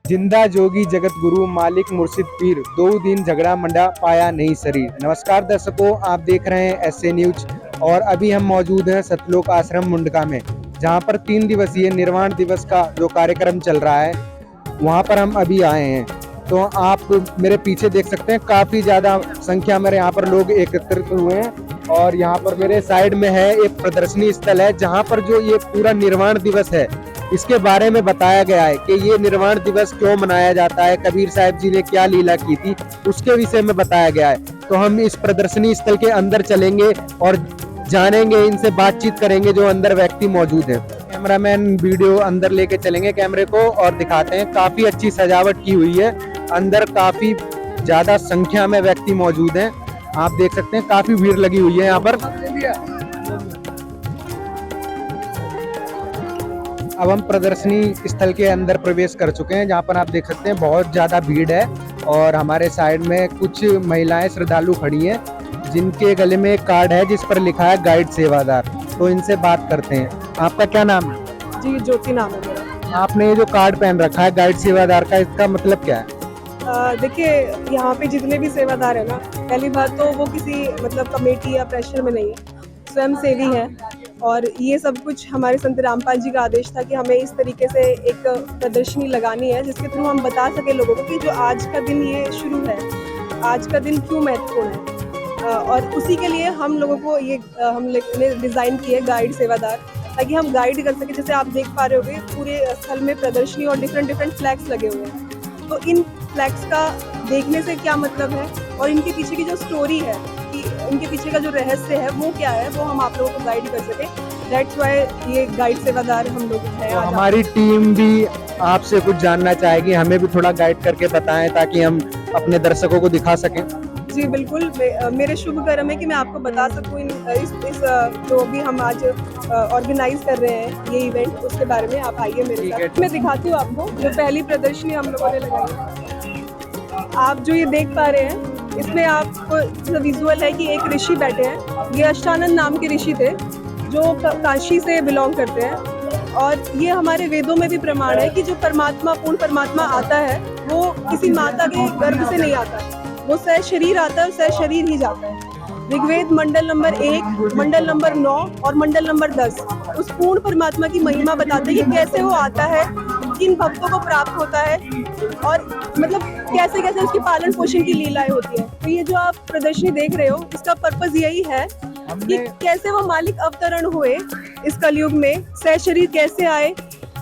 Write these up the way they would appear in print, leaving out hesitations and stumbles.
जिंदा जोगी जगत गुरु मालिक मुर्शिद पीर, दो दिन झगड़ा मंडा पाया नहीं शरीर। नमस्कार दर्शकों, आप देख रहे हैं एसए न्यूज और अभी हम मौजूद हैं सतलोक आश्रम मुंडका में, जहां पर 3 दिवसीय निर्वाण दिवस का जो कार्यक्रम चल रहा है वहां पर हम अभी आए हैं। तो आप मेरे पीछे देख सकते हैं, काफी ज्यादा संख्या में यहाँ पर लोग एकत्रित हुए हैं और यहाँ पर मेरे साइड में है एक प्रदर्शनी स्थल है जहाँ पर जो ये पूरा निर्वाण दिवस है इसके बारे में बताया गया है कि ये निर्वाण दिवस क्यों मनाया जाता है, कबीर साहब जी ने क्या लीला की थी, उसके विषय में बताया गया है। तो हम इस प्रदर्शनी स्थल के अंदर चलेंगे और जानेंगे, इनसे बातचीत करेंगे जो अंदर व्यक्ति मौजूद है। कैमरामैन वीडियो अंदर लेके चलेंगे कैमरे को और दिखाते हैं। काफी अच्छी सजावट की हुई है, अंदर काफी ज्यादा संख्या में व्यक्ति मौजूद हैं। आप देख सकते हैं काफी भीड़ लगी हुई है यहाँ पर। अब हम प्रदर्शनी स्थल के अंदर प्रवेश कर चुके हैं, जहाँ पर आप देख सकते हैं बहुत ज्यादा भीड़ है और हमारे साइड में कुछ महिलाएं श्रद्धालु खड़ी हैं जिनके गले में एक कार्ड है जिस पर लिखा है गाइड सेवादार। तो इनसे बात करते हैं। आपका क्या नाम है? जी, ज्योति नाम है मेरा। आपने ये जो कार्ड पहन रखा है गाइड सेवादार का, इसका मतलब क्या है? देखिए, यहाँ पे जितने भी सेवादार है ना, पहली बात तो वो किसी मतलब कमेटी या प्रेशर में नहीं है, स्वयं सेवी है। और ये सब कुछ हमारे संत रामपाल जी का आदेश था कि हमें इस तरीके से एक प्रदर्शनी लगानी है जिसके थ्रू हम बता सके लोगों को कि जो आज का दिन ये शुरू है, आज का दिन क्यों महत्वपूर्ण है। और उसी के लिए हम लोगों को ये हमने डिज़ाइन की है गाइड सेवादार, ताकि हम गाइड कर सके। जैसे आप देख पा रहे होंगे पूरे स्थल में प्रदर्शनी और डिफरेंट फ्लैग्स लगे हुए हैं। तो इन फ्लैग्स का देखने से क्या मतलब है और इनके पीछे की जो स्टोरी है, कि इनके पीछे का जो रहस्य है वो क्या है, वो हम आप लोगों को गाइड कर सके। दैट्स व्हाई ये गाइड सेवादार हम लोग हैं। तो हमारी टीम भी आपसे कुछ जानना चाहेगी, हमें भी थोड़ा गाइड करके बताएं ताकि हम अपने दर्शकों को दिखा सकें। जी बिल्कुल, मेरे शुभ कर्म है कि मैं आपको बता सकूं इस जो भी हम आज ऑर्गेनाइज कर रहे हैं ये इवेंट, उसके बारे में। आप आइए मेरे साथ, मैं दिखाती हूँ आपको जो पहली प्रदर्शनी हम लोगों ने लगाई है। आप जो ये देख पा रहे हैं इसमें आपको विजुअल है कि एक ऋषि बैठे हैं। ये अष्टानंद नाम के ऋषि थे जो काशी से बिलोंग करते हैं। और ये हमारे वेदों में भी प्रमाण है कि जो परमात्मा, पूर्ण परमात्मा आता है वो किसी माता के गर्भ से नहीं आता है, वो सह शरीर आता है और सह शरीर ही जाता है। ऋग्वेद मंडल नंबर 1, मंडल नंबर 9 और मंडल नंबर 10 उस पूर्ण परमात्मा की महिमा बताते हैं कि कैसे वो आता है, किन भक्तों को प्राप्त होता है और मतलब कैसे कैसे उसकी पालन पोषण की लीलाएं होती है। तो ये जो आप प्रदर्शनी देख रहे हो इसका पर्पस यही है कि कैसे वो मालिक अवतरण हुए इस कलयुग में, सह शरीर कैसे आए।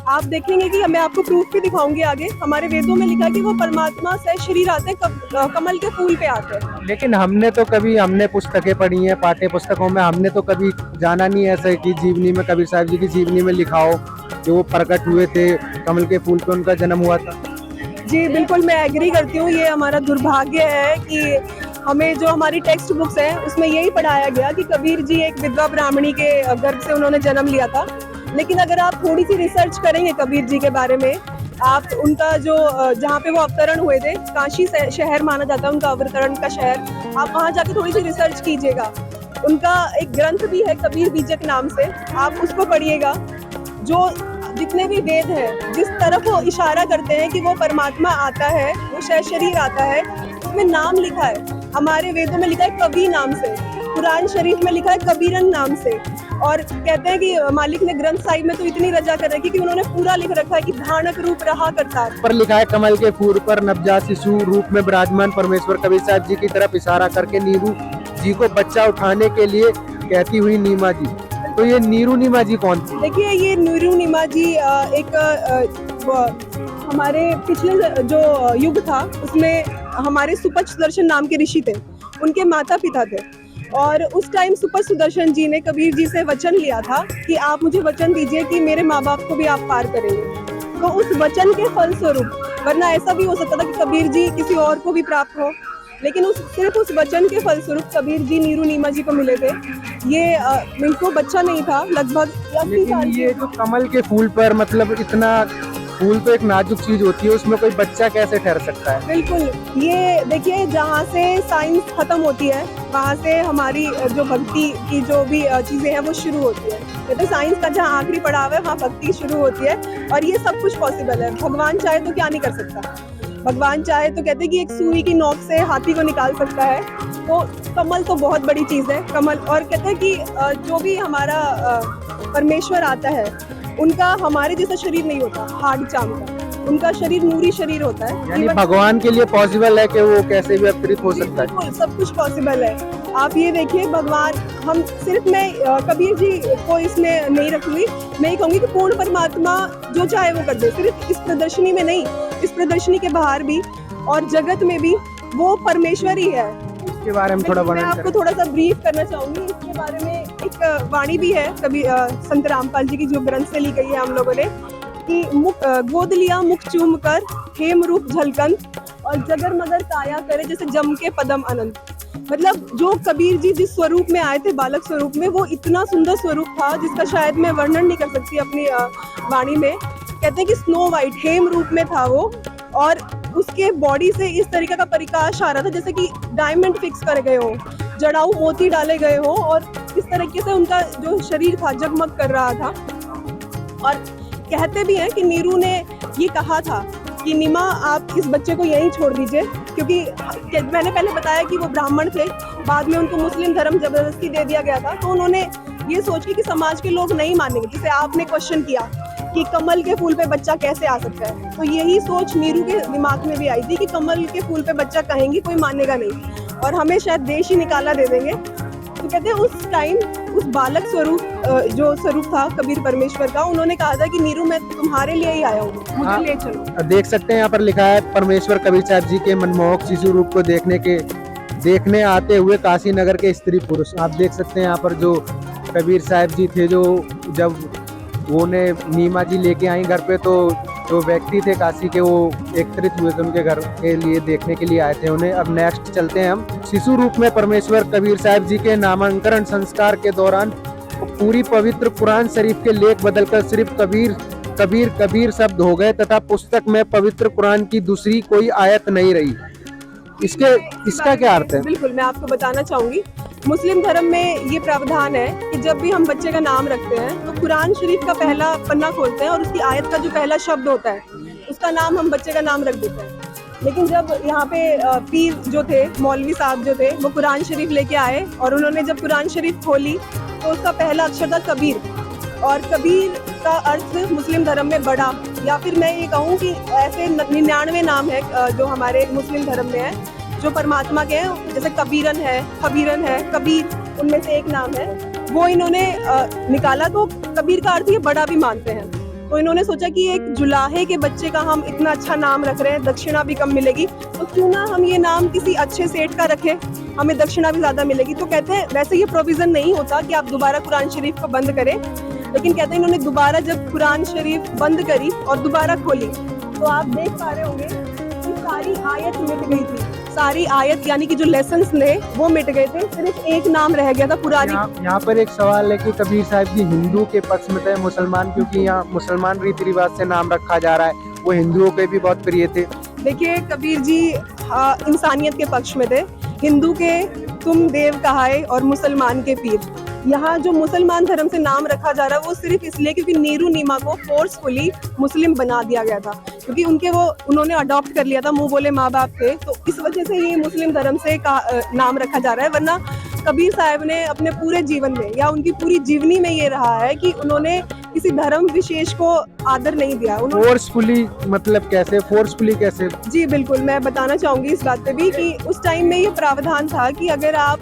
आप देखेंगे कि मैं आपको प्रूफ भी दिखाऊंगी आगे। हमारे वेदों में लिखा है कि वो परमात्मा सह शरीर आते हैं, कमल के फूल पे आते हैं। लेकिन हमने पुस्तकें पढ़ी हैं, पाठ्य पुस्तकों में हमने तो कभी जाना नहीं ऐसे कि जीवनी में, कबीर साहब जी की जीवनी में लिखा हो कि वो प्रकट हुए थे, कमल के फूल पे उनका जन्म हुआ था। जी बिल्कुल, मैं एग्री करती हूँ। ये हमारा दुर्भाग्य है कि हमें जो हमारी टेक्स्ट बुक्स है उसमें यही पढ़ाया गया कि कबीर जी एक विधवा ब्राह्मणी के गर्भ से उन्होंने जन्म लिया था। लेकिन अगर आप थोड़ी सी रिसर्च करेंगे कबीर जी के बारे में, आप उनका जो जहाँ पे वो अवतरण हुए थे, काशी शहर माना जाता है उनका अवतरण का शहर, आप वहाँ जाके थोड़ी सी रिसर्च कीजिएगा। उनका एक ग्रंथ भी है कबीर बीजक नाम से, आप उसको पढ़िएगा। जो जितने भी वेद हैं जिस तरफ वो इशारा करते हैं कि वो परमात्मा आता है, वो सह शरीर आता है, उसमें नाम लिखा है। हमारे वेदों में लिखा है कबीर नाम से, कुरान शरीफ में लिखा है कबीरन नाम से। और कहते हैं कि मालिक ने ग्रंथ साहिब में तो इतनी रजा कर रखी कि उन्होंने पूरा लिख रखा है कि धानक रूप रहा करता है। पर लिखा है कमल के फूल पर नवजात शिशु रूप में विराजमान परमेश्वर। कबीर साहब जी की तरफ इशारा करके नीरू जी को बच्चा उठाने के लिए कहती हुई नीमा जी। तो ये नीरू नीमा जी कौन थी? देखिए, ये नीरू नीमा जी एक हमारे पिछले जो युग था उसमें हमारे सुपच सुदर्शन नाम के ऋषि थे, उनके माता पिता थे। और उस टाइम सुपच सुदर्शन जी ने कबीर जी से वचन लिया था कि आप मुझे वचन दीजिए कि मेरे माँ बाप को भी आप पार करेंगे। तो उस वचन के फलस्वरूप, वरना ऐसा भी हो सकता था कि कबीर जी किसी और को भी प्राप्त हो, लेकिन सिर्फ उस वचन के फलस्वरूप कबीर जी नीरू नीमा जी को मिले थे। ये इनको बच्चा नहीं था, लगभग 80 साल। ये जो कमल के फूल पर मतलब इतना फूल तो एक नाजुक चीज होती है, उसमें कोई बच्चा कैसे ठहर सकता है? बिल्कुल, ये देखिए जहाँ से साइंस खत्म होती है वहाँ से हमारी जो भक्ति की जो भी चीजें हैं वो शुरू होती है। कहते साइंस का जहाँ आखिरी पड़ाव है वहाँ भक्ति शुरू होती है और ये सब कुछ पॉसिबल है। भगवान चाहे तो क्या नहीं कर सकता। भगवान चाहे तो कहते हैं कि एक सुई की नोक से हाथी को निकाल सकता है। तो कमल तो बहुत बड़ी चीज़ है कमल। और कहते हैं कि जो भी हमारा परमेश्वर आता है उनका हमारे जैसा शरीर नहीं होता हार्ड चाम का, उनका शरीर नूरी शरीर होता है। यानी भगवान के लिए पॉसिबल है कि वो कैसे भी अवतरित हो सकता है? बिल्कुल, सब कुछ पॉसिबल है। आप ये देखिए भगवान, हम सिर्फ मैं कबीर जी को इसमें नहीं रखूंगी, मैं ये कहूँगी कि पूर्ण परमात्मा जो चाहे वो कर दे। सिर्फ इस प्रदर्शनी में नहीं, इस प्रदर्शनी के बाहर भी और जगत में भी वो परमेश्वर ही है। इसके बारे में थोड़ा मैं वर्णन आपको करें। थोड़ा सा ब्रीफ करना चाहूंगी इसके बारे में। एक वाणी भी है कभी संत रामपाल जी की जो ग्रंथ से ली गई है हम लोगों ने, कि मुख गोद लिया मुख चूम कर हेम रूप झलकन और जगर मगर काया करे जैसे जम के पदम अनंत। मतलब जो कबीर जी जिस स्वरूप में आए थे बालक स्वरूप में, वो इतना सुंदर स्वरूप था जिसका शायद मैं वर्णन नहीं कर सकती अपनी वाणी में। कहते हैं कि स्नो वाइट हेम रूप में था वो और उसके बॉडी से इस तरीके का प्रकाश आ रहा था जैसे कि डायमंड फिक्स करे गए हो, जड़ाऊ मोती डाले गए हो और इस तरीके से उनका जो शरीर था जगमग कर रहा था। और कहते भी हैं कि नीरू ने ये कहा था कि निमा आप इस बच्चे को यहीं छोड़ दीजिए, क्योंकि मैंने पहले बताया कि वो ब्राह्मण थे, बाद में उनको मुस्लिम धर्म जबरदस्ती दे दिया गया था। तो उन्होंने ये सोच के कि समाज के लोग नहीं मानेंगे, जैसे आपने क्वेश्चन किया कि कमल के फूल पे बच्चा कैसे आ सकता है, तो यही सोच नीरू के दिमाग में भी आई थी कि कमल के फूल पे बच्चा कहेंगे कोई मानेगा नहीं और हमें शायद देश ही निकाला दे देंगे। तो कहते हैं उस टाइम उस बालक स्वरूप जो स्वरूप था कबीर परमेश्वर का, उन्होंने कहा था कि नीरू मैं तुम्हारे लिए ही आया हूँ, मुझे ले चलो। देख सकते हैं यहाँ पर लिखा है, परमेश्वर कबीर साहब जी के मनमोहक शिशु रूप को देखने आते हुए काशी नगर के स्त्री पुरुष। आप देख सकते हैं यहाँ पर जो कबीर साहब जी थे, जो जब वो ने नीमा जी लेके आई घर पे, तो जो व्यक्ति थे काशी के वो एकत्रित हुए थे उनके घर के लिए देखने के लिए आए थे उन्हें। अब नेक्स्ट चलते हैं हम। शिशु रूप में परमेश्वर कबीर साहब जी के नामांकन संस्कार के दौरान पूरी पवित्र कुरान शरीफ के लेख बदलकर सिर्फ कबीर कबीर कबीर शब्द हो गए तथा पुस्तक में पवित्र कुरान की दूसरी कोई आयत नहीं रही। इसका क्या अर्थ है? बिल्कुल, मैं आपको बताना चाहूंगी। मुस्लिम धर्म में ये प्रावधान है कि जब भी हम बच्चे का नाम रखते हैं तो कुरान शरीफ का पहला पन्ना खोलते हैं और उसकी आयत का जो पहला शब्द होता है उसका नाम हम बच्चे का नाम रख देते हैं। लेकिन जब यहाँ पे पीर जो थे, मौलवी साहब जो थे, वो कुरान शरीफ लेके आए और उन्होंने जब कुरान शरीफ खोली तो उसका पहला अक्षर था कबीर। और कबीर का अर्थ मुस्लिम धर्म में बड़ा, या फिर मैं ये कहूँ कि ऐसे 99 नाम है जो हमारे मुस्लिम धर्म में है जो परमात्मा के हैं, जैसे कबीरन है, खबीरन है, कबीर उनमें से एक नाम है, वो इन्होंने निकाला। तो कबीर का अर्थ ये बड़ा भी मानते हैं। तो इन्होंने सोचा कि एक जुलाहे के बच्चे का हम इतना अच्छा नाम रख रहे हैं, दक्षिणा भी कम मिलेगी, तो क्यों ना हम ये नाम किसी अच्छे सेठ का रखें, हमें दक्षिणा भी ज्यादा मिलेगी। तो कहते हैं वैसे ये प्रोविजन नहीं होता कि आप दोबारा कुरान शरीफ को बंद करें, लेकिन कहते हैं इन्होंने दोबारा जब कुरान शरीफ बंद करी और दोबारा खोली तो आप देख पा रहे होंगे कि सारी आयत मिट गई थी। सारी आयत यानी कि जो लेसन्स थे वो मिट गए थे, सिर्फ एक नाम रह गया था पुरानी। यहाँ पर एक सवाल है कि कबीर साहब जी हिंदू के पक्ष में थे मुसलमान, क्योंकि यहाँ मुसलमान रीति रिवाज से नाम रखा जा रहा है, वो हिंदुओं के भी बहुत प्रिय थे। देखिए कबीर जी इंसानियत के पक्ष में थे, हिंदू के तुम देव कहाए और मुसलमान के पीर। यहाँ जो मुसलमान धर्म से नाम रखा जा रहा है वो सिर्फ इसलिए क्योंकि नीरू नीमा को फोर्सफुली मुस्लिम बना दिया गया था, क्योंकि उन्होंने अडॉप्ट कर लिया था, मुंह बोले माँ बाप थे, तो इस वजह से ये मुस्लिम धर्म से नाम रखा जा रहा है। वरना कबीर साहब ने अपने पूरे जीवन में या उनकी पूरी जीवनी में ये रहा है कि उन्होंने किसी धर्म विशेष को आदर नहीं दिया। फोर्सफुली मतलब कैसे? फोर्सफुली कैसे? जी बिल्कुल, मैं बताना चाहूंगी इस बात पे भी कि उस टाइम में ये प्रावधान था कि अगर आप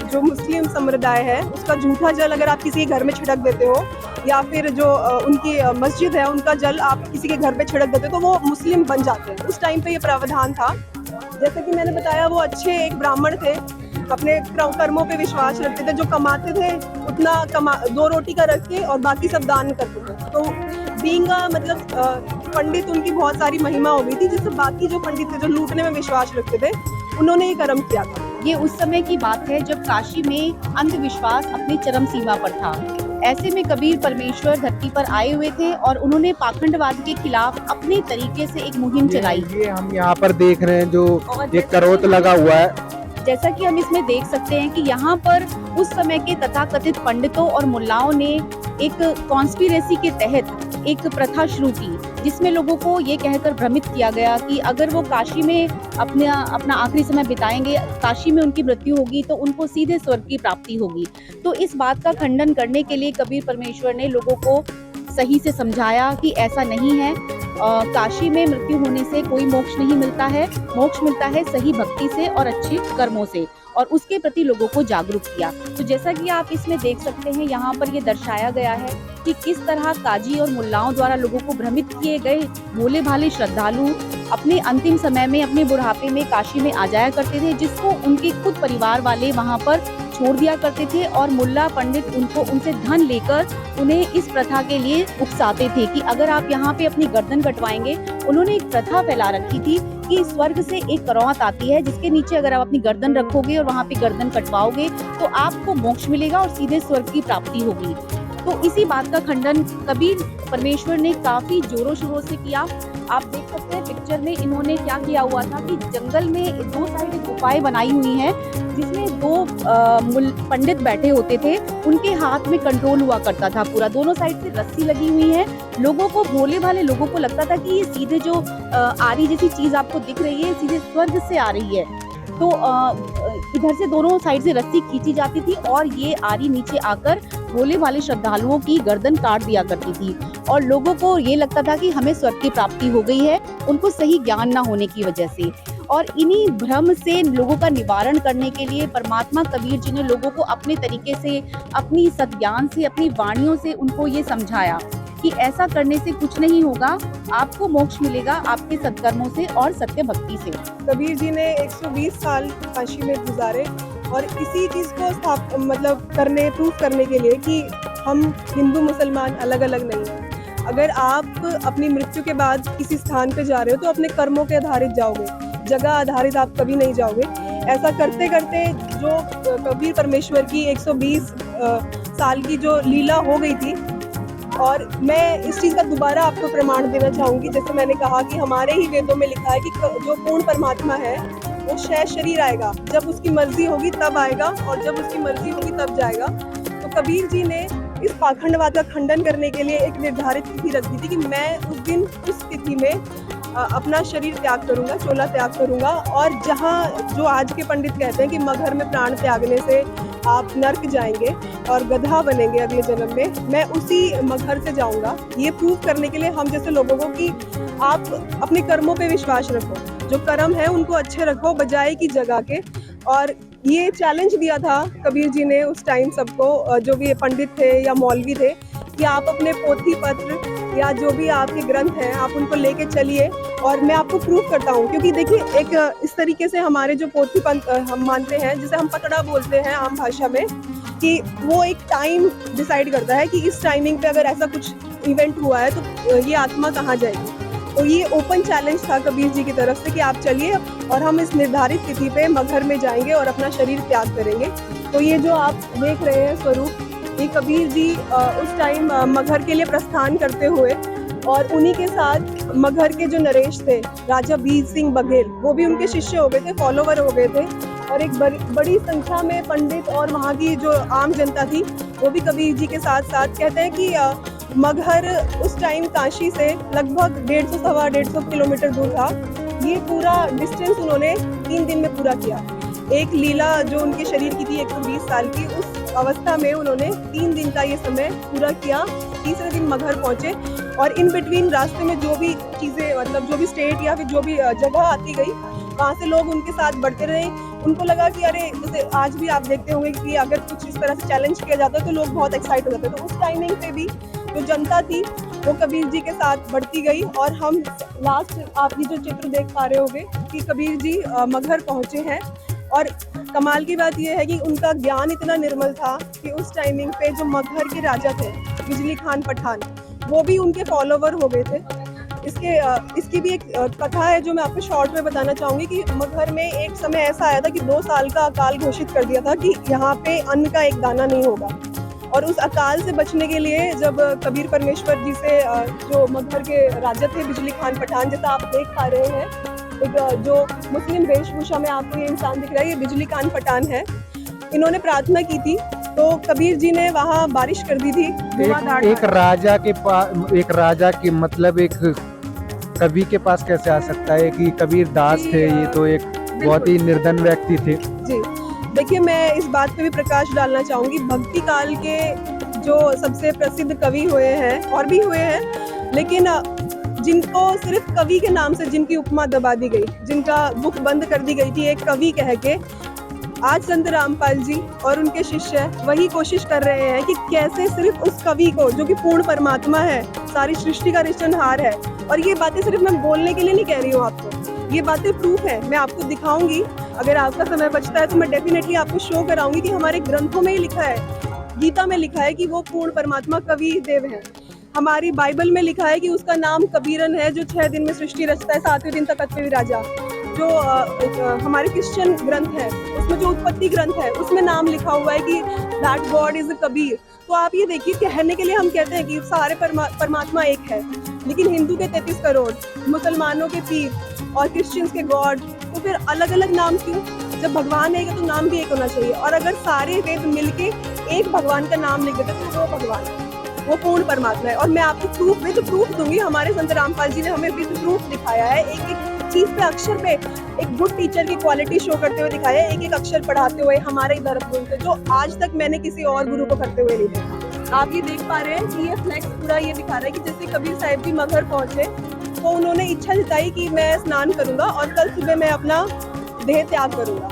जो मुस्लिम समुदाय है उसका जूठा जल अगर आप किसी के घर में छिड़क देते हो, या फिर जो उनकी मस्जिद है उनका जल आप किसी के घर पे छिड़क देते हो, तो वो मुस्लिम बन जाते हैं। उस टाइम पे ये प्रावधान था। जैसे कि मैंने बताया वो अच्छे एक ब्राह्मण थे, अपने कर्मों पे विश्वास रखते थे, जो कमाते थे उतना 2 रोटी का रख के और बाकी सब दान करते थे। तो बीइंग मतलब पंडित, उनकी बहुत सारी महिमा हो गई थी, जिससे बाकी जो पंडित थे जो लूटने में विश्वास रखते थे उन्होंने ये कर्म किया था। ये उस समय की बात है जब काशी में अंधविश्वास अपनी चरम सीमा पर था। ऐसे में कबीर परमेश्वर धरती पर आए हुए थे और उन्होंने पाखंडवाद के खिलाफ अपने तरीके से एक मुहिम चलाई। ये हम यहाँ पर देख रहे हैं जो और एक करोत लगा हुआ है। जैसा कि हम इसमें देख सकते हैं कि यहाँ पर उस समय के तथाकथित पंडितों और मुल्लाओं ने एक कॉन्स्पिरेसी के तहत एक प्रथा शुरू की, जिसमें लोगों को ये कहकर भ्रमित किया गया कि अगर वो काशी में अपना आखिरी समय बिताएंगे, काशी में उनकी मृत्यु होगी तो उनको सीधे स्वर्ग की प्राप्ति होगी। तो इस बात का खंडन करने के लिए कबीर परमेश्वर ने लोगों को सही से समझाया कि ऐसा नहीं है, काशी में मृत्यु होने से कोई मोक्ष नहीं मिलता है, मोक्ष मिलता है सही भक्ति से और अच्छे कर्मों से, और उसके प्रति लोगों को जागरूक किया। तो जैसा कि आप इसमें देख सकते हैं, यहाँ पर ये दर्शाया गया है कि किस तरह काजी और मुल्लाओं द्वारा लोगों को भ्रमित किए गए भोले भाले श्रद्धालु अपने अंतिम समय में, अपने बुढ़ापे में काशी में आ जाया करते थे, जिसको उनके खुद परिवार वाले वहाँ पर छोड़ दिया करते थे और मुल्ला पंडित उनसे धन लेकर उन्हें इस प्रथा के लिए उकसाते थे कि अगर आप यहाँ पे अपनी गर्दन कटवाएंगे। उन्होंने एक प्रथा फैला रखी थी कि स्वर्ग से एक करौत आती है जिसके नीचे अगर आप अपनी गर्दन रखोगे और वहाँ पे गर्दन कटवाओगे तो आपको मोक्ष मिलेगा और सीधे स्वर्ग की प्राप्ति होगी। तो इसी बात का खंडन कबीर परमेश्वर ने काफी जोरों शोरों से किया। आप देख सकते हैं पिक्चर में इन्होंने क्या किया हुआ था कि जंगल में दो साइड गुफाएं बनाई हुई हैं, जिसमें दो पंडित बैठे होते थे, उनके हाथ में कंट्रोल हुआ करता था पूरा, दोनों साइड से रस्सी लगी हुई है। लोगों को, भोले भाले लोगों को लगता था कि ये सीधे जो आरी जैसी चीज आपको दिख रही है सीधे स्वर्ग से आ रही है। तो इधर से दोनों साइड से रस्सी खींची जाती थी और ये आरी नीचे आकर भोले भाले श्रद्धालुओं की गर्दन काट दिया करती थी और लोगों को ये लगता था कि हमें स्वर्ग की प्राप्ति हो गई है, उनको सही ज्ञान ना होने की वजह से। और इन्हीं भ्रम से लोगों का निवारण करने के लिए परमात्मा कबीर जी ने लोगों को अपने तरीके से, अपनी सद्ज्ञान से, अपनी वाणियों से उनको ये समझाया कि ऐसा करने से कुछ नहीं होगा, आपको मोक्ष मिलेगा आपके सत्कर्मों से और सत्य भक्ति से। कबीर जी ने 120 साल काशी में गुजारे और इसी चीज़ को प्रूफ करने के लिए कि हम हिंदू मुसलमान अलग अलग नहीं हैं। अगर आप अपनी मृत्यु के बाद किसी स्थान पे जा रहे हो तो अपने कर्मों के आधारित जाओगे, जगह आधारित आप कभी नहीं जाओगे। ऐसा करते करते जो कबीर परमेश्वर की 120 साल की जो लीला हो गई थी, और मैं इस चीज़ का दोबारा आपको प्रमाण देना चाहूँगी। जैसे मैंने कहा कि हमारे ही वेदों में लिखा है कि जो पूर्ण परमात्मा है वो शेष शरीर आएगा, जब उसकी मर्जी होगी तब आएगा और जब उसकी मर्जी होगी तब जाएगा। तो कबीर जी ने इस पाखंडवाद का खंडन करने के लिए एक निर्धारित तिथि रख दी थी कि मैं उस दिन उस तिथि में अपना शरीर त्याग करूंगा, चोला त्याग करूंगा, और जहाँ जो आज के पंडित कहते हैं कि मगहर में प्राण त्यागने से आप नर्क जाएंगे और गधा बनेंगे अगले जन्म में, मैं उसी मगहर से जाऊंगा। ये प्रूव करने के लिए हम जैसे लोगों को कि आप अपने कर्मों पे विश्वास रखो, जो कर्म है उनको अच्छे रखो बजाय की जगह के। और ये चैलेंज दिया था कबीर जी ने उस टाइम सबको, जो भी पंडित थे या मौलवी थे, कि आप अपने पोथी पत्र या जो भी आपके ग्रंथ हैं आप उनको लेके चलिए और मैं आपको प्रूफ करता हूँ। क्योंकि देखिए, एक इस तरीके से हमारे जो पोथी हम मानते हैं, जिसे हम पकड़ा बोलते हैं आम भाषा में, कि वो एक टाइम डिसाइड करता है कि इस टाइमिंग पे अगर ऐसा कुछ इवेंट हुआ है तो ये आत्मा कहाँ जाएगी। तो ये ओपन चैलेंज था कबीर जी की तरफ से कि आप चलिए और हम इस निर्धारित तिथि पे मगहर में जाएंगे और अपना शरीर त्याग करेंगे। तो ये जो आप देख रहे हैं स्वरूप, ये कबीर जी उस टाइम मगहर के लिए प्रस्थान करते हुए, और उन्हीं के साथ मगहर के जो नरेश थे राजा बीर सिंह बघेल, वो भी उनके शिष्य हो गए थे, फॉलोवर हो गए थे, और एक बड़ी संख्या में पंडित और वहाँ की जो आम जनता थी वो भी कबीर जी के साथ साथ। कहते हैं कि मगहर उस टाइम काशी से लगभग 150-125 किलोमीटर दूर था। ये पूरा डिस्टेंस उन्होंने 3 दिन में पूरा किया। एक लीला जो उनके शरीर की थी 120 साल की, उस अवस्था में उन्होंने 3 दिन का ये समय पूरा किया। तीसरे दिन मगहर पहुंचे और इन बिटवीन रास्ते में जो भी चीज़ें, जो भी स्टेट या फिर जो भी जगह आती गई, वहाँ से लोग उनके साथ बढ़ते रहे। उनको लगा कि अरे, जैसे आज भी आप देखते होंगे कि अगर कुछ इस तरह से चैलेंज किया जाता है तो लोग बहुत एक्साइट हो जाते हैं। तो उस टाइमिंग पे भी जो जनता थी वो कबीर जी के साथ बढ़ती गई, और हम लास्ट आप ये जो चित्र देख पा रहे होंगे कि कबीर जी मगहर पहुँचे हैं। और कमाल की बात यह है कि उनका ज्ञान इतना निर्मल था कि उस टाइमिंग पे जो मगहर के राजा थे बिजली खान पठान, वो भी उनके फॉलोवर हो गए थे। इसकी भी एक कथा है जो मैं आपको शॉर्ट में बताना चाहूँगी कि मगहर में एक समय ऐसा आया था कि 2 साल का अकाल घोषित कर दिया था कि यहाँ पे अन्न का एक दाना नहीं होगा। और उस अकाल से बचने के लिए जब कबीर परमेश्वर जी से जो मगहर के राजा थे बिजली खान पठान, जैसा आप देख पा रहे हैं, एक जो मुस्लिम वेशभूषा में आपको ये इंसान दिख रहा है, ये बिजली खान पठान है। इन्होंने प्रार्थना की थी तो कबीर जी ने वहाँ बारिश कर दी थी। एक राजा के मतलब एक कवि के पास कैसे आ सकता है कि कबीर दास थे, ये तो एक बहुत ही निर्धन व्यक्ति थे। जी देखिए, मैं इस बात पे भी प्रकाश डालना चाहूंगी, भक्ति काल के जो सबसे प्रसिद्ध कवि हुए हैं और भी हुए हैं, लेकिन जिनको सिर्फ कवि के नाम से जिनकी उपमा दबा दी गई, जिनका बुक बंद कर दी गई थी एक कवि कह के, आज संत रामपाल जी और उनके शिष्य वही कोशिश कर रहे हैं कि कैसे सिर्फ उस कवि को, जो कि पूर्ण परमात्मा है, सारी सृष्टि का रचनहार है, और ये बातें सिर्फ मैं बोलने के लिए नहीं कह रही हूँ आपको, ये बातें प्रूफ है, मैं आपको दिखाऊंगी। अगर आपका समय बचता है तो मैं डेफिनेटली आपको शो कराऊंगी कि हमारे ग्रंथों में ही लिखा है, गीता में लिखा है कि वो पूर्ण परमात्मा कवि देव है। हमारी बाइबल में लिखा है कि उसका नाम कबीरन है, जो 6 दिन में सृष्टि रचता है, 7वें दिन तक अत्वे राजा। जो हमारे क्रिश्चियन ग्रंथ है, उसमें जो उत्पत्ति ग्रंथ है, उसमें नाम लिखा हुआ है कि दैट गॉड इज कबीर। तो आप ये देखिए, कहने के लिए हम कहते हैं कि सारे परमात्मा एक है, लेकिन हिंदू के 33 करोड़, मुसलमानों के पीर और क्रिश्चियंस के गॉड, तो फिर अलग अलग नाम क्यों? जब भगवान एक है तो नाम भी एक होना चाहिए। और अगर सारे वेद मिलके एक भगवान का नाम लिख देते तो वो भगवान, वो पूर्ण परमात्मा है। और मैं आपको प्रूफ दूंगी, हमारे संत रामपाल जी ने हमें विद प्रूफ दिखाया है, एक एक चीज पे, अक्षर पे एक गुड टीचर की क्वालिटी शो करते हुए दिखाया है, एक एक अक्षर पढ़ाते हुए हमारे इधर से, जो आज तक मैंने किसी और गुरु को करते हुए नहीं देखा। आप ये देख पा रहे हैं कि ये फ्लैक्स पूरा ये दिखा रहा है कि जैसे कबीर साहिब जी मगहर पहुंचे तो उन्होंने इच्छा जताई कि मैं स्नान करूंगा और कल सुबह मैं अपना देह त्याग करूंगा।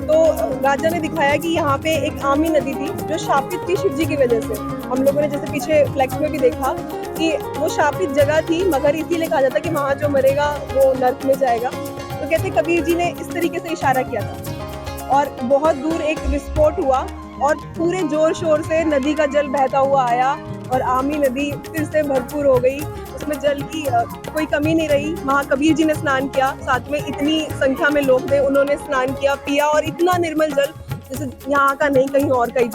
तो राजा ने दिखाया कि यहाँ पे एक आमी नदी थी जो शापित थी शिव जी की वजह से। हम लोगों ने जैसे पीछे फ्लैक्स में भी देखा कि वो शापित जगह थी, मगर इसीलिए कहा जाता है कि वहाँ जो मरेगा वो नर्क में जाएगा। तो कहते कबीर जी ने इस तरीके से इशारा किया था और बहुत दूर एक विस्फोट हुआ और पूरे जोर शोर से नदी का जल बहता हुआ आया और आमी नदी फिर से भरपूर हो गई, उसमें जल की कोई कमी नहीं रही। वहाँ कबीर जी ने स्नान किया, साथ में इतनी संख्या में लोग थे, उन्होंने स्नान किया, पिया, और इतना निर्मल जल जैसे यहाँ का नहीं कहीं और कहीं।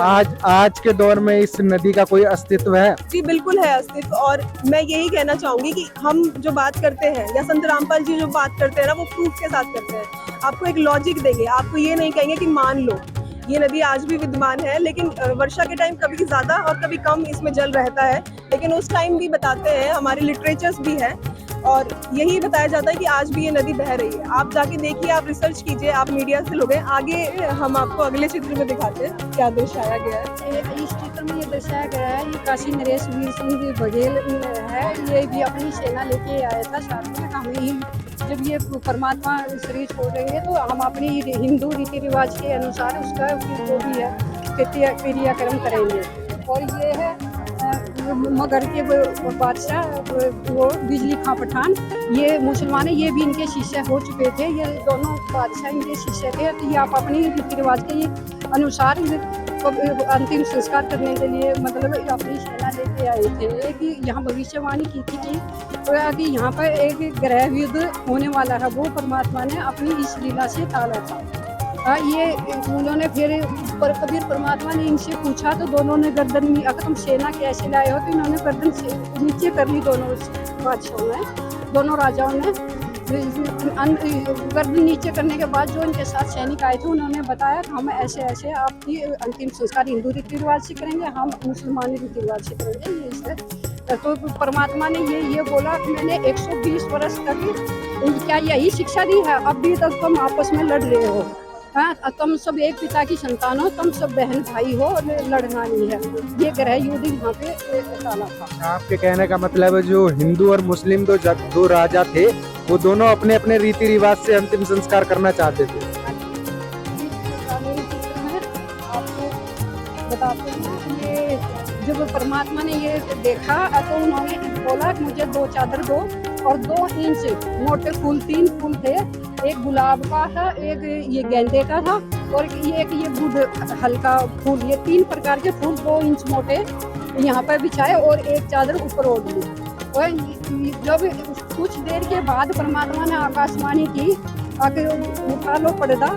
आज के दौर में इस नदी का कोई अस्तित्व है? जी बिल्कुल है अस्तित्व, और मैं यही कहना चाहूंगी कि हम जो बात करते हैं या संत रामपाल जी जो बात करते हैं ना, वो प्रूफ के साथ करते हैं। आपको एक लॉजिक देंगे, आपको ये नहीं कहेंगे कि मान लो ये नदी आज भी विद्यमान है, लेकिन वर्षा के टाइम कभी ज्यादा और कभी कम इसमें जल रहता है, लेकिन उस टाइम भी बताते हैं, हमारे लिटरेचर्स भी है और यही बताया जाता है कि आज भी ये नदी बह रही है। आप जाके देखिए, आप रिसर्च कीजिए, आप मीडिया से लोग हैं। आगे हम आपको अगले चित्र में दिखाते हैं क्या दर्शाया गया है। इस चित्र में ये दर्शाया गया है, ये काशी नरेश वीर सिंह बघेल है, ये भी अपनी सेना लेके आया था साथ में। हमें ही जब ये परमात्मा शरीर छोड़ रहे हैं तो हम अपनी हिंदू रीति रिवाज के अनुसार उसका जो भी है क्रियाक्रम करेंगे। और ये है मगहर के बादशाह वो बिजली खां पठान, ये मुसलमान है, ये भी इनके शिष्य हो चुके थे, ये दोनों बादशाह इनके शिष्य थे। तो ये आप अपनी रीति रिवाज के अनुसार अंतिम संस्कार करने के लिए मतलब अपनी सेना लेके आए थे। कि यहाँ भविष्यवाणी की थी कि यहाँ पर एक ग्रह युद्ध होने वाला है, वो परमात्मा ने अपनी इस लीला से टाला था। ये उन्होंने फिर कबीर परमात्मा ने इनसे पूछा तो दोनों ने गर्दन में, अगर तुम सेना कैसे लाए हो, तो इन्होंने गर्दन से नीचे कर ली। दोनों बादशाहों ने, दोनों राजाओं ने गर्दन नीचे करने के बाद जो इनके साथ सैनिक आए थे उन्होंने बताया कि हम ऐसे ऐसे आपकी अंतिम संस्कार हिंदू रीति रिवाज से करेंगे, हम मुसलमानी रीति रिवाज से करेंगे। ये इससे तो परमात्मा ने ये बोला कि मैंने 120 वर्ष तक क्या यही शिक्षा दी है, अभी तक तुम आपस में लड़ रहे हो, हाँ, तुम सब एक पिता की संतान हो, तुम सब बहन भाई हो, और लड़ना नहीं है। ये ग्रह युद्ध यहाँ पे टाला था। आपके कहने का मतलब है जो हिंदू और मुस्लिम दो राजा थे, वो दोनों अपने अपने रीति रिवाज से अंतिम संस्कार करना चाहते थे। आपको बताते हैं, ये जब परमात्मा ने ये देखा तो उन्होंने बोला कि मुझे 2 चादर दो, और 2 इंच मोटे फूल, 3 फूल थे, एक गुलाब का था, एक ये गेंदे का था, और एक ये गुड़ हल्का फूल, ये 3 प्रकार के फूल 2 इंच मोटे यहाँ पर बिछाए और एक चादर ऊपर ओढ़ ली। और जब कुछ देर के बाद परमात्मा ने आकाशवाणी की, आके उठा लो पर्दा,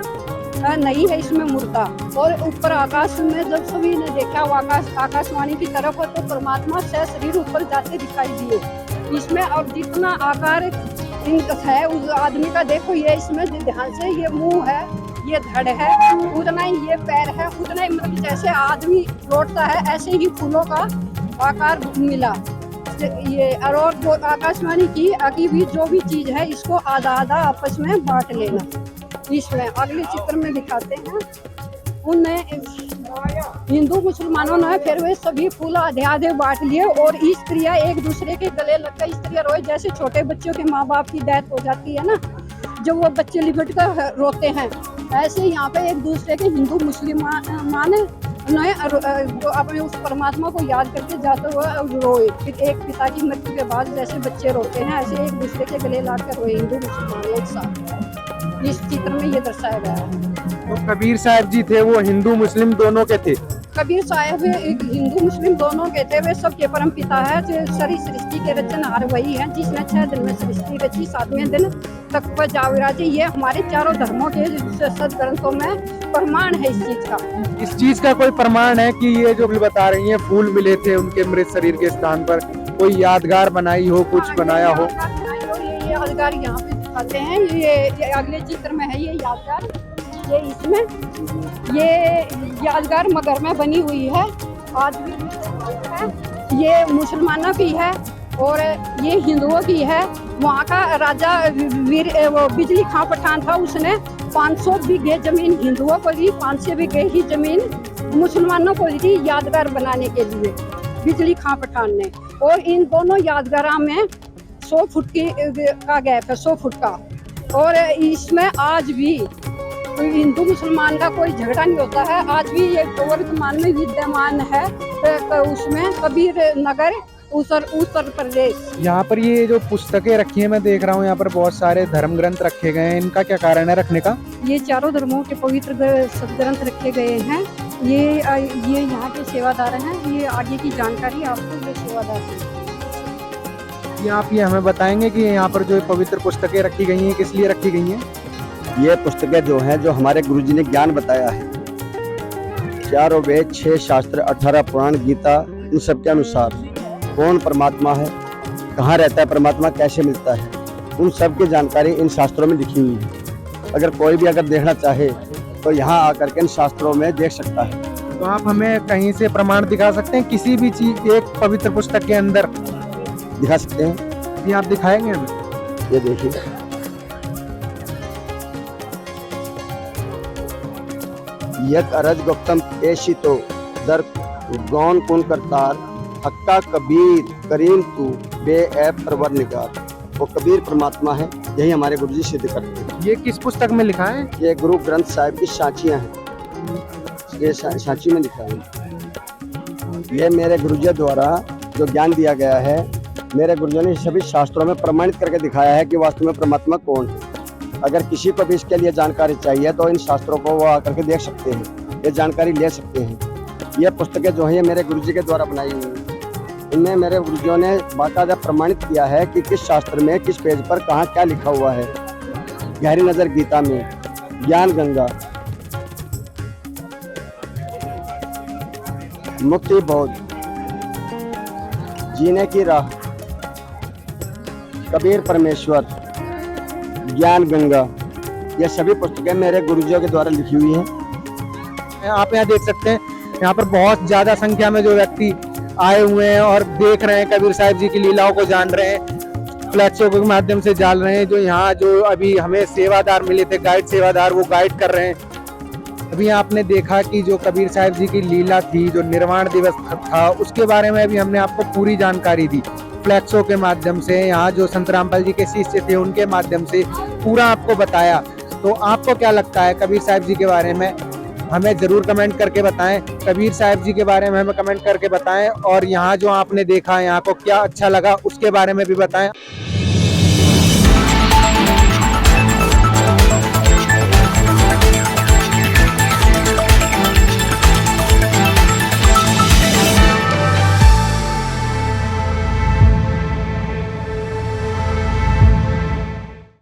नहीं है इसमें मूर्ता। और ऊपर आकाश में जब सभी ने देखा वो आकाशवाणी की तरफ, तो परमात्मा से शरीर ऊपर जाते दिखाई दिए इसमें। और जितना आकार है उस आदमी का, देखो ये इसमें ध्यान से, ये मुंह है, ये धड़ है, उतना ही ये पैर है, उतना ही मतलब जैसे आदमी लौटता है ऐसे ही फूलों का आकार मिला ये। और वो आकाशवाणी की आगे भी जो भी चीज है इसको आधा आधा आपस में बांट लेना। इसमें अगले चित्र में दिखाते हैं, उनने हिंदू मुसलमानों ने फिर वे सभी फूल आधे आधे बांट लिए और स्त्रियां एक दूसरे के गले लगकर स्त्रियां रोए, जैसे छोटे बच्चों के माँ बाप की डेथ हो जाती है ना, जब वो बच्चे लिपट कर रोते हैं, ऐसे यहाँ पे एक दूसरे के हिंदू मुसलमान जो अपने उस परमात्मा को याद करके जाते हुए रोए। फिर एक पिता की मृत्यु के बाद जैसे बच्चे रोते हैं, ऐसे एक दूसरे के गले लाकर रोए हिंदू मुसलमान एक साथ। इस चित्र में ये दर्शाया गया है। तो कबीर साहब जी थे वो हिंदू मुस्लिम दोनों के थे? कबीर साहब एक हिंदू मुस्लिम दोनों के थे, वे सबके परम पिता है। जो सारी सृष्टि के रचनहार वही है जिसने 6 दिन में सृष्टि रची, 7वें दिन तक पर जा विराजे। ये हमारे चारों धर्मों के सदग्रंथों में प्रमाण है इस चीज का। इस चीज का कोई प्रमाण है कि ये जो भी बता रही हैं फूल मिले थे उनके मृत शरीर के स्थान पर, कोई यादगार बनाई हो, कुछ बनाया हो? ये यादगार यहाँ पे दिखाते हैं, ये अगले चित्र में है ये यादगार। ये इसमें ये यादगार मगर में बनी हुई है, आज भी है। ये मुसलमानों की है और ये हिंदुओं की है। वहाँ का राजा वो बिजली खां पठान था, उसने 500 बीघे जमीन हिंदुओं को दी, 500 बीघे ही जमीन मुसलमानों को दी यादगार बनाने के लिए, बिजली खां पठान ने। और इन दोनों यादगारों में 100 फुट का गैप है, 100 फुट का। और इसमें आज भी हिंदू मुसलमान का कोई झगड़ा नहीं होता है, आज भी ये वर्तमान में विद्यमान है उसमें कबीर नगर उत्तर प्रदेश। यहाँ पर ये जो पुस्तकें रखी हैं मैं देख रहा हूँ, यहाँ पर बहुत सारे धर्म ग्रंथ रखे गए हैं, इनका क्या कारण है रखने का? ये चारों धर्मों के पवित्र सदग्रंथ रखे गए हैं। ये यहाँ के सेवादार हैं, ये आगे की जानकारी आपको ये सेवादार हैं। आप ये हमें बताएंगे कि यहाँ पर जो पवित्र पुस्तकें रखी गई हैं किस लिए रखी गई हैं? ये पुस्तकें जो हैं जो हमारे गुरुजी ने ज्ञान बताया है, 4 वेद, 6 शास्त्र, 18 पुराण, गीता, इन सब के अनुसार कौन परमात्मा है, कहाँ रहता है परमात्मा, कैसे मिलता है, उन सब की जानकारी इन शास्त्रों में लिखी हुई है। अगर कोई भी अगर देखना चाहे तो यहाँ आकर के इन शास्त्रों में देख सकता है। तो आप हमें कहीं से प्रमाण दिखा सकते हैं किसी भी चीज एक पवित्र पुस्तक के अंदर? दिखा सकते हैं। ये आप दिखाएंगे हमें? ये देखिए, यक अरज गुप्तम एशितो दर गौन कुन करतार हक्का कबीर करीम तू बे ऐप परवर निगार। वो कबीर परमात्मा है, यही हमारे गुरुजी सिद्ध करते हैं। ये किस पुस्तक में लिखा है? ये गुरु ग्रंथ साहिब की साँचियाँ हैं, ये साँची में लिखा है। ये मेरे गुरुजी द्वारा जो ज्ञान दिया गया है, मेरे गुरुजी ने सभी शास्त्रों में प्रमाणित करके दिखाया है कि वास्तव में परमात्मा कौन है। अगर किसी को भी इसके लिए जानकारी चाहिए तो इन शास्त्रों को वो आकर के देख सकते हैं, ये जानकारी ले सकते हैं। ये पुस्तकें जो है ये मेरे गुरुजी के द्वारा बनाई हुई हैं। इनमें मेरे गुरुजियों ने बाकायदा प्रमाणित किया है कि किस शास्त्र में किस पेज पर कहाँ क्या लिखा हुआ है। गहरी नजर गीता में, ज्ञान गंगा, मुक्ति बोध, जीने की राह, कबीर परमेश्वर, ज्ञान गंगा, ये सभी पुस्तकें मेरे गुरुजियों के द्वारा लिखी हुई हैं। आप यहाँ देख सकते हैं, यहाँ पर बहुत ज्यादा संख्या में जो व्यक्ति आए हुए हैं और देख रहे हैं, कबीर साहब जी की लीलाओं को जान रहे हैं, फ्लैक्सों के माध्यम से जान रहे हैं। जो यहाँ जो अभी हमें सेवादार मिले थे, गाइड सेवादार, वो गाइड कर रहे हैं। अभी आपने देखा कि जो कबीर साहब जी की लीला थी, जो निर्वाण दिवस था, उसके बारे में अभी हमने आपको पूरी जानकारी दी फ्लैक्सों के माध्यम से। यहाँ जो संत रामपाल जी के शिष्य थे उनके माध्यम से पूरा आपको बताया। तो आपको क्या लगता है कबीर साहब जी के बारे में? हमें जरूर कमेंट करके बताएं। कबीर साहब जी के बारे में हमें कमेंट करके बताएं, और यहाँ जो आपने देखा, यहाँ को क्या अच्छा लगा उसके बारे में भी बताएं।